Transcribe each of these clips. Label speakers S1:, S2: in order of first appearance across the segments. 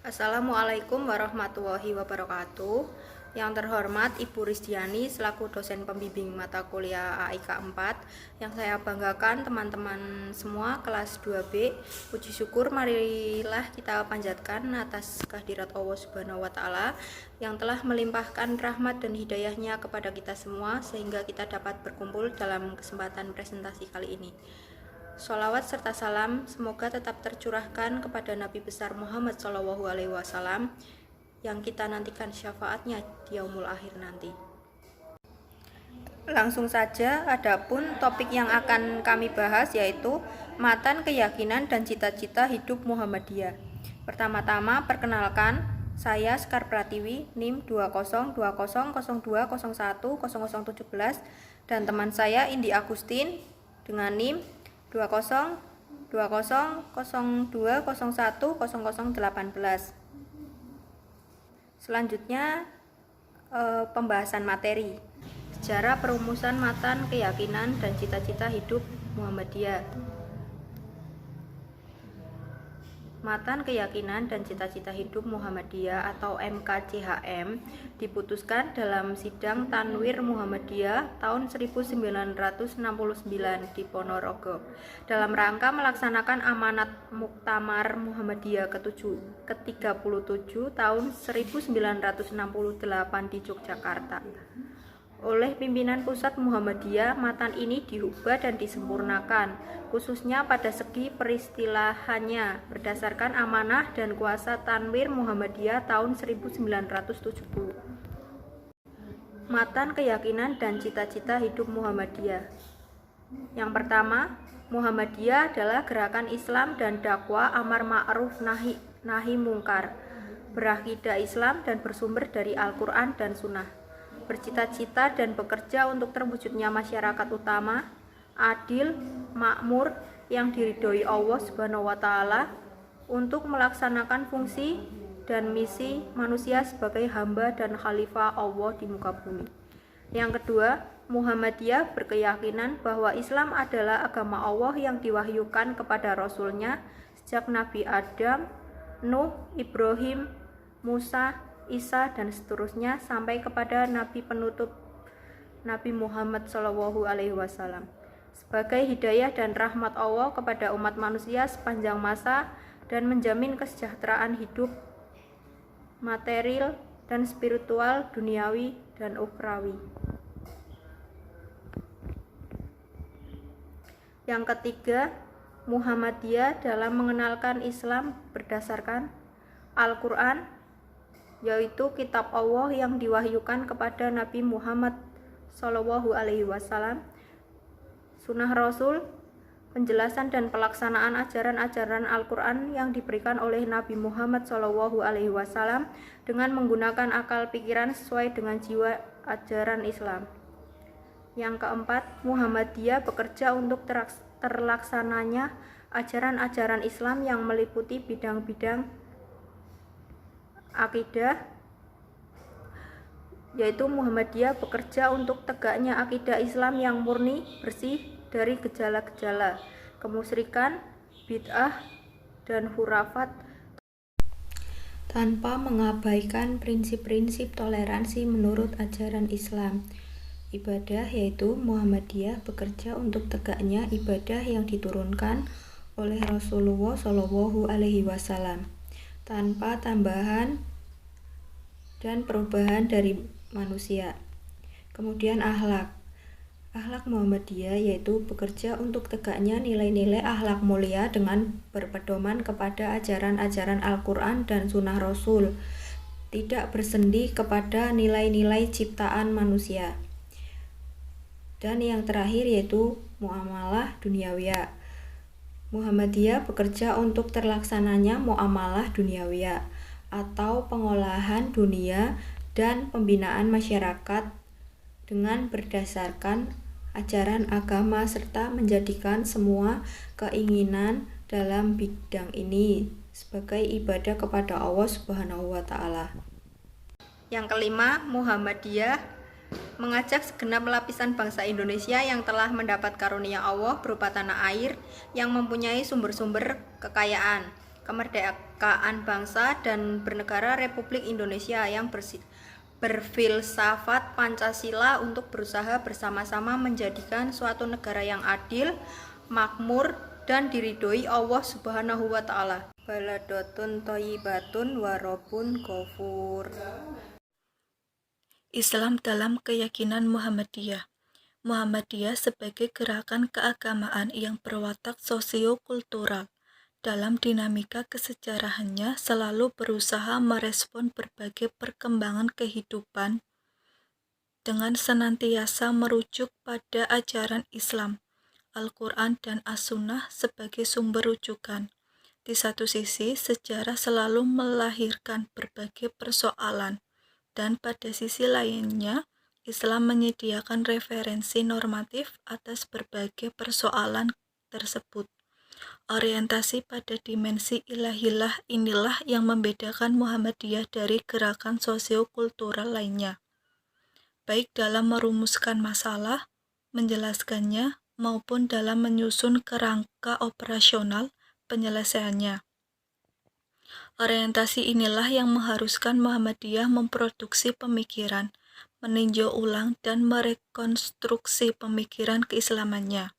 S1: Assalamualaikum warahmatullahi wabarakatuh. Yang terhormat Ibu Rizdiani selaku dosen pembimbing mata kuliah AIK 4, yang saya banggakan teman-teman semua kelas 2B. Puji syukur marilah kita panjatkan atas kehadirat Allah Subhanahu wa taala yang telah melimpahkan rahmat dan hidayahnya kepada kita semua sehingga kita dapat berkumpul dalam kesempatan presentasi kali ini. Sholawat serta salam semoga tetap tercurahkan kepada Nabi besar Muhammad SAW yang kita nantikan syafaatnya di yaumul akhir nanti. Langsung saja, adapun topik yang akan kami bahas yaitu matan keyakinan dan cita-cita hidup Muhammadiyah. Pertama-tama perkenalkan, saya Sekar Pratiwi, NIM 202002010017 dan teman saya Indi Agustin dengan NIM 202020010018. Selanjutnya pembahasan materi. Sejarah perumusan matan keyakinan dan cita-cita hidup Muhammadiyah. Matan keyakinan dan cita-cita hidup Muhammadiyah atau MKCHM diputuskan dalam sidang Tanwir Muhammadiyah tahun 1969 di Ponorogo dalam rangka melaksanakan amanat Muktamar Muhammadiyah ke-37 tahun 1968 di Yogyakarta. Oleh pimpinan pusat Muhammadiyah, matan ini diubah dan disempurnakan, khususnya pada segi peristilahannya, berdasarkan amanah dan kuasa Tanwir Muhammadiyah tahun 1970. Matan keyakinan dan cita-cita hidup Muhammadiyah. Yang pertama, Muhammadiyah adalah gerakan Islam dan dakwah amar ma'ruf nahi mungkar, berakidah Islam dan bersumber dari Al-Quran dan Sunnah. Bercita-cita dan bekerja untuk terwujudnya masyarakat utama, adil, makmur, yang diridhoi Allah Subhanahu wa taala untuk melaksanakan fungsi dan misi manusia sebagai hamba dan khalifah Allah di muka bumi. Yang kedua, Muhammadiyah berkeyakinan bahwa Islam adalah agama Allah yang diwahyukan kepada Rasulnya sejak Nabi Adam, Nuh, Ibrahim, Musa, Isa dan seterusnya sampai kepada Nabi penutup Nabi Muhammad SAW sebagai hidayah dan rahmat Allah kepada umat manusia sepanjang masa dan menjamin kesejahteraan hidup material dan spiritual, duniawi dan ukhrawi. Yang ketiga, Muhammadiyah dalam mengenalkan Islam berdasarkan Al-Quran, yaitu kitab Allah yang diwahyukan kepada Nabi Muhammad SAW, Sunnah Rasul, penjelasan dan pelaksanaan ajaran-ajaran Al-Quran yang diberikan oleh Nabi Muhammad SAW dengan menggunakan akal pikiran sesuai dengan jiwa ajaran Islam. Yang keempat, Muhammadiyah bekerja untuk terlaksananya ajaran-ajaran Islam yang meliputi bidang-bidang akidah, yaitu Muhammadiyah bekerja untuk tegaknya akidah Islam yang murni, bersih dari gejala-gejala kemusyrikan, bid'ah, dan khurafat tanpa mengabaikan prinsip-prinsip toleransi menurut ajaran Islam. Ibadah, yaitu Muhammadiyah bekerja untuk tegaknya ibadah yang diturunkan oleh Rasulullah SAW tanpa tambahan dan perubahan dari manusia. Kemudian akhlak Muhammadiyah yaitu bekerja untuk tegaknya nilai-nilai akhlak mulia dengan berpedoman kepada ajaran-ajaran Al-Quran dan Sunnah Rasul, tidak bersendi kepada nilai-nilai ciptaan manusia. Dan yang terakhir yaitu muamalah duniawiyah. Muhammadiyah bekerja untuk terlaksananya muamalah duniawiyah atau pengolahan dunia dan pembinaan masyarakat dengan berdasarkan ajaran agama serta menjadikan semua keinginan dalam bidang ini sebagai ibadah kepada Allah Subhanahu wa taala. Yang kelima, Muhammadiyah mengajak segenap lapisan bangsa Indonesia yang telah mendapat karunia Allah berupa tanah air yang mempunyai sumber-sumber kekayaan kemerdekaan bangsa dan bernegara Republik Indonesia yang berfilsafat Pancasila untuk berusaha bersama-sama menjadikan suatu negara yang adil, makmur, dan diridhoi Allah Subhanahu wa Ta'ala. Baladotun thayyibatun wa rabbun ghafur.
S2: Islam dalam keyakinan Muhammadiyah. Muhammadiyah sebagai gerakan keagamaan yang berwatak sosio-kultural. Dalam dinamika kesejarahannya selalu berusaha merespon berbagai perkembangan kehidupan dengan senantiasa merujuk pada ajaran Islam, Al-Quran dan As-Sunnah sebagai sumber rujukan. Di satu sisi, sejarah selalu melahirkan berbagai persoalan, dan pada sisi lainnya, Islam menyediakan referensi normatif atas berbagai persoalan tersebut. Orientasi pada dimensi ilahiyah inilah yang membedakan Muhammadiyah dari gerakan sosio-kultural lainnya, baik dalam merumuskan masalah, menjelaskannya, maupun dalam menyusun kerangka operasional penyelesaiannya. Orientasi inilah yang mengharuskan Muhammadiyah memproduksi pemikiran, meninjau ulang dan merekonstruksi pemikiran keislamannya.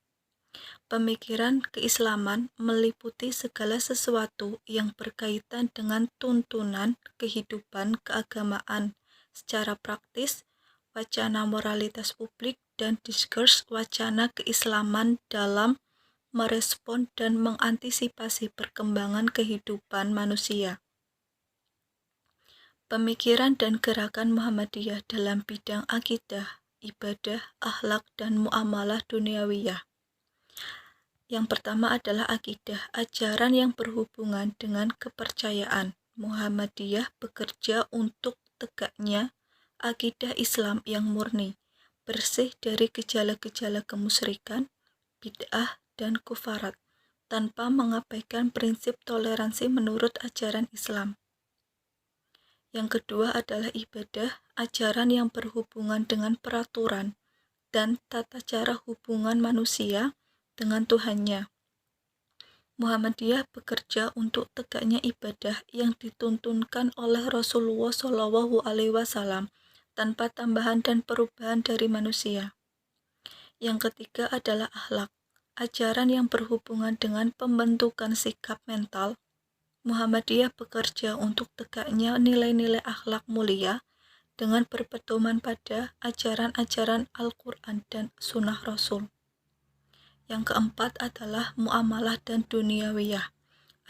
S2: Pemikiran keislaman meliputi segala sesuatu yang berkaitan dengan tuntunan kehidupan keagamaan secara praktis, wacana moralitas publik, dan diskurs wacana keislaman dalam merespon dan mengantisipasi perkembangan kehidupan manusia. Pemikiran dan gerakan Muhammadiyah dalam bidang akidah, ibadah, akhlak, dan muamalah duniawiyah. Yang pertama adalah akidah, ajaran yang berhubungan dengan kepercayaan. Muhammadiyah bekerja untuk tegaknya akidah Islam yang murni, bersih dari gejala-gejala kemusyrikan, bid'ah, dan kufarat, tanpa mengabaikan prinsip toleransi menurut ajaran Islam. Yang kedua adalah ibadah, ajaran yang berhubungan dengan peraturan dan tata cara hubungan manusia dengan Tuhannya. Muhammadiyah bekerja untuk tegaknya ibadah yang dituntunkan oleh Rasulullah SAW tanpa tambahan dan perubahan dari manusia. Yang ketiga adalah akhlak, ajaran yang berhubungan dengan pembentukan sikap mental. Muhammadiyah bekerja untuk tegaknya nilai-nilai akhlak mulia dengan berpedoman pada ajaran-ajaran Al-Quran dan Sunnah Rasul. Yang keempat adalah muamalah dan duniawiyah,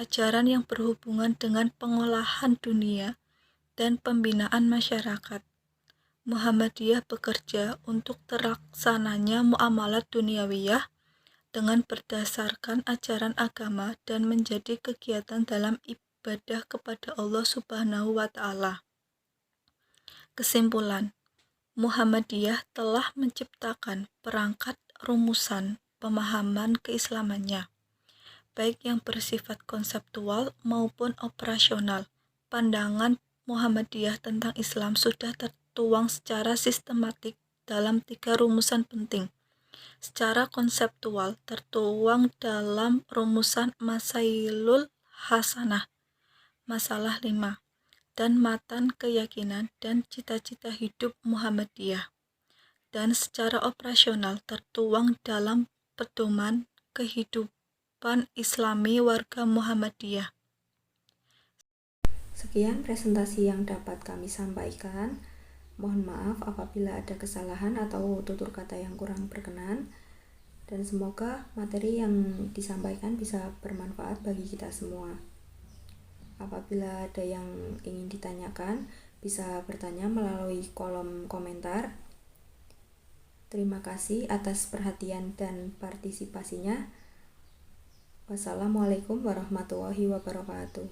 S2: ajaran yang berhubungan dengan pengolahan dunia dan pembinaan masyarakat. Muhammadiyah bekerja untuk terlaksananya muamalah duniawiyah dengan berdasarkan ajaran agama dan menjadi kegiatan dalam ibadah kepada Allah Subhanahu wa Ta'ala. Kesimpulan, Muhammadiyah telah menciptakan perangkat rumusan pemahaman keislamannya, baik yang bersifat konseptual maupun operasional. Pandangan Muhammadiyah tentang Islam sudah tertuang secara sistematik dalam 3 rumusan penting. Secara konseptual tertuang dalam rumusan Masailul Hasanah, masalah 5, dan matan keyakinan dan cita-cita hidup Muhammadiyah. Dan secara operasional tertuang dalam pedoman kehidupan Islami warga Muhammadiyah.
S1: Sekian presentasi yang dapat kami sampaikan. Mohon maaf apabila ada kesalahan atau tutur kata yang kurang berkenan, dan semoga materi yang disampaikan bisa bermanfaat bagi kita semua. Apabila ada yang ingin ditanyakan, bisa bertanya melalui kolom komentar. Terima kasih atas perhatian dan partisipasinya. Wassalamualaikum warahmatullahi wabarakatuh.